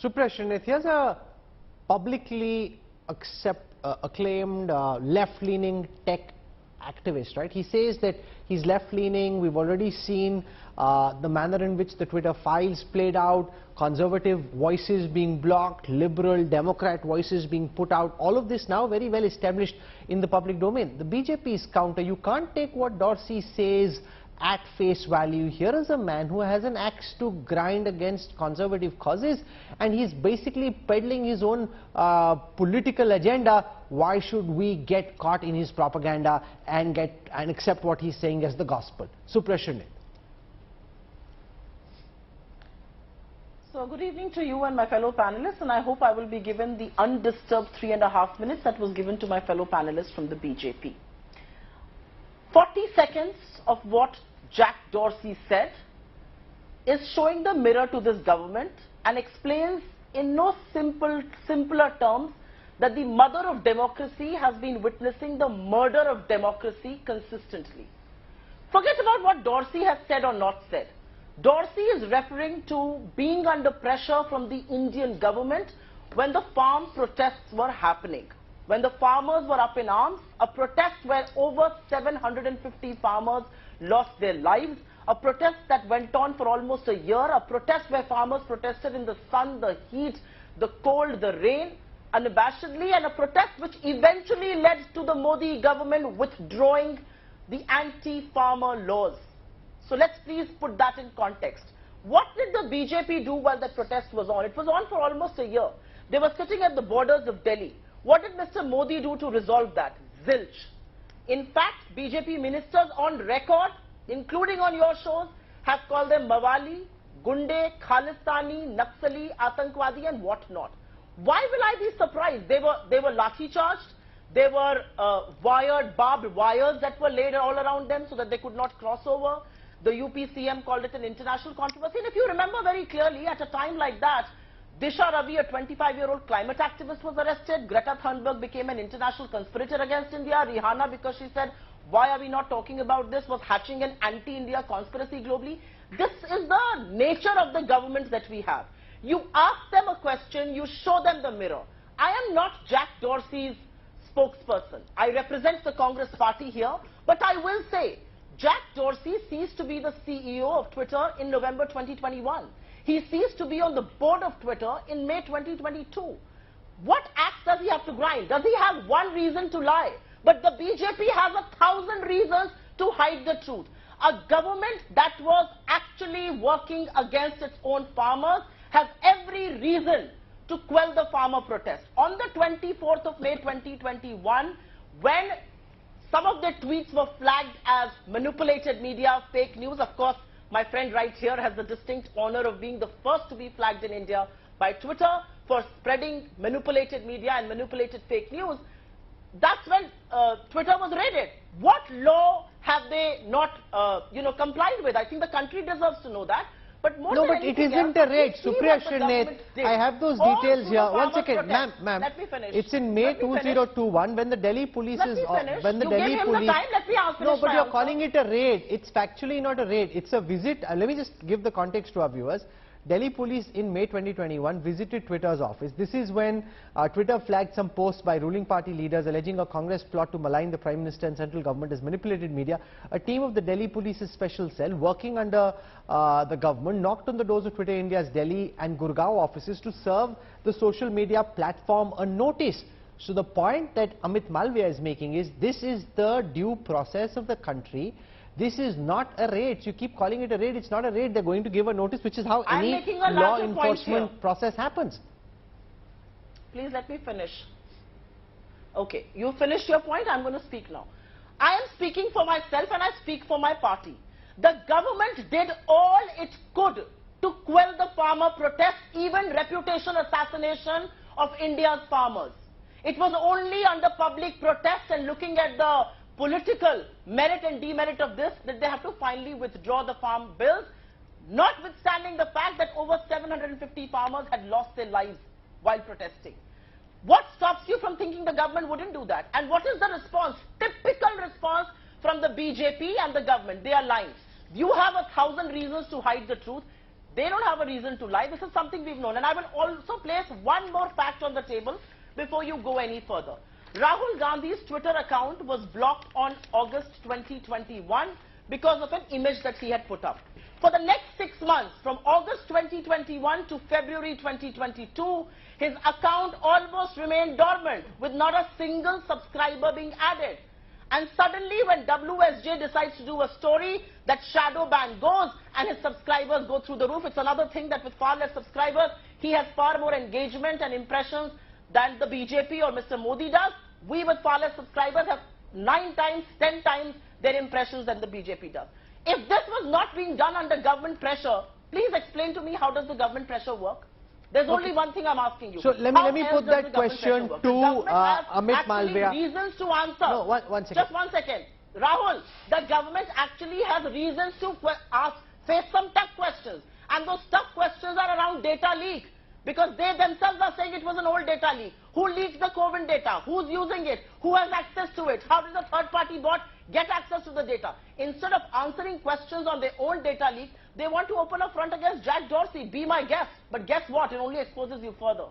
Suprashanith, here's a publicly acclaimed left-leaning tech activist, right? He says that he's left-leaning. We've already seen the manner in which the Twitter files played out, conservative voices being blocked, liberal, Democrat voices being put out. All of this now very well established in the public domain. The BJP's counter, you can't take what Dorsey says at face value. Here is a man who has an axe to grind against conservative causes, and he's basically peddling his own political agenda. Why should we get caught in his propaganda and accept what he's saying as the gospel? Suprashanith. So good evening to you and my fellow panelists, and I hope I will be given the undisturbed 3.5 minutes that was given to my fellow panelists from the BJP. 40 seconds of what Jack Dorsey said is showing the mirror to this government and explains in no simpler terms that the mother of democracy has been witnessing the murder of democracy consistently. Forget about what Dorsey has said or not said. Dorsey is referring to being under pressure from the Indian government when the farm protests were happening. When the farmers were up in arms, a protest where over 750 farmers lost their lives, a protest that went on for almost a year, a protest where farmers protested in the sun, the heat, the cold, the rain, unabashedly, and a protest which eventually led to the Modi government withdrawing the anti-farmer laws. So let's please put that in context. What did the BJP do while the protest was on? It was on for almost a year. They were sitting at the borders of Delhi. What did Mr. Modi do to resolve that? Zilch. In fact, BJP ministers on record, including on your shows, have called them Mawali, Gunde, Khalistani, Naxali, Atankwadi and whatnot. Why will I be surprised? They were lathi charged. They were barbed wires that were laid all around them so that they could not cross over. The UPCM called it an international controversy. And if you remember very clearly, at a time like that, Disha Ravi, a 25-year-old climate activist, was arrested. Greta Thunberg became an international conspirator against India. Rihanna, because she said, why are we not talking about this, was hatching an anti-India conspiracy globally. This is the nature of the government that we have. You ask them a question, you show them the mirror. I am not Jack Dorsey's spokesperson. I represent the Congress party here, but I will say, Jack Dorsey ceased to be the CEO of Twitter in November 2021. He ceased to be on the board of Twitter in May 2022. What axe does he have to grind? Does he have one reason to lie? But the BJP has 1,000 reasons to hide the truth. A government that was actually working against its own farmers has every reason to quell the farmer protest. On the 24th of May 2021, when some of their tweets were flagged as manipulated media, fake news, of course, my friend right here has the distinct honor of being the first to be flagged in India by Twitter for spreading manipulated media and manipulated fake news. That's when Twitter was raided. What law have they not, complied with? I think the country deserves to know that. But more no, but it isn't a raid. Suprashanith, I have those details here. One second, ma'am. Let me finish. It's in May 2021 when the Delhi police is... When the Delhi police... No, but you're calling it a raid. It's factually not a raid. It's a visit. Let me just give the context to our viewers. Delhi police in May 2021 visited Twitter's office. This is when Twitter flagged some posts by ruling party leaders alleging a Congress plot to malign the Prime Minister and central government has manipulated media. A team of the Delhi police's special cell working under the government knocked on the doors of Twitter India's Delhi and Gurgaon offices to serve the social media platform a notice. So the point that Amit Malviya is making is this is the due process of the country. This is not a raid. You keep calling it a raid. It's not a raid. They're going to give a notice, which is how any law enforcement process happens. Please let me finish. Okay, you finished your point. I'm going to speak now. I am speaking for myself and I speak for my party. The government did all it could to quell the farmer protest, even reputation assassination of India's farmers. It was only under public protest and looking at the political merit and demerit of this that they have to finally withdraw the farm bills, notwithstanding the fact that over 750 farmers had lost their lives while protesting. What stops you from thinking the government wouldn't do that? And what is the response? Typical response from the BJP and the government. They are lying. You have 1,000 reasons to hide the truth. They don't have a reason to lie. This is something we've known. And I will also place one more fact on the table before you go any further. Rahul Gandhi's Twitter account was blocked on August 2021 because of an image that he had put up. For the next 6 months, from August 2021 to February 2022, his account almost remained dormant with not a single subscriber being added. And suddenly when WSJ decides to do a story, that shadow ban goes and his subscribers go through the roof. It's another thing that with far less subscribers, he has far more engagement and impressions than the BJP or Mr. Modi does. We with far less subscribers have 9 times, 10 times their impressions than the BJP does. If this was not being done under government pressure, please explain to me how does the government pressure work? There's only one thing I'm asking you. So let me put that question to Amit Malviya. Reasons to answer. No, one second. Just 1 second. Rahul, the government actually has reasons to face some tough questions. And those tough questions are around data leak. Because they themselves are saying it was an old data leak. Who leaked the COVID data? Who's using it? Who has access to it? How did the third-party bot get access to the data? Instead of answering questions on their own data leak, they want to open a front against Jack Dorsey. Be my guest. But guess what? It only exposes you further.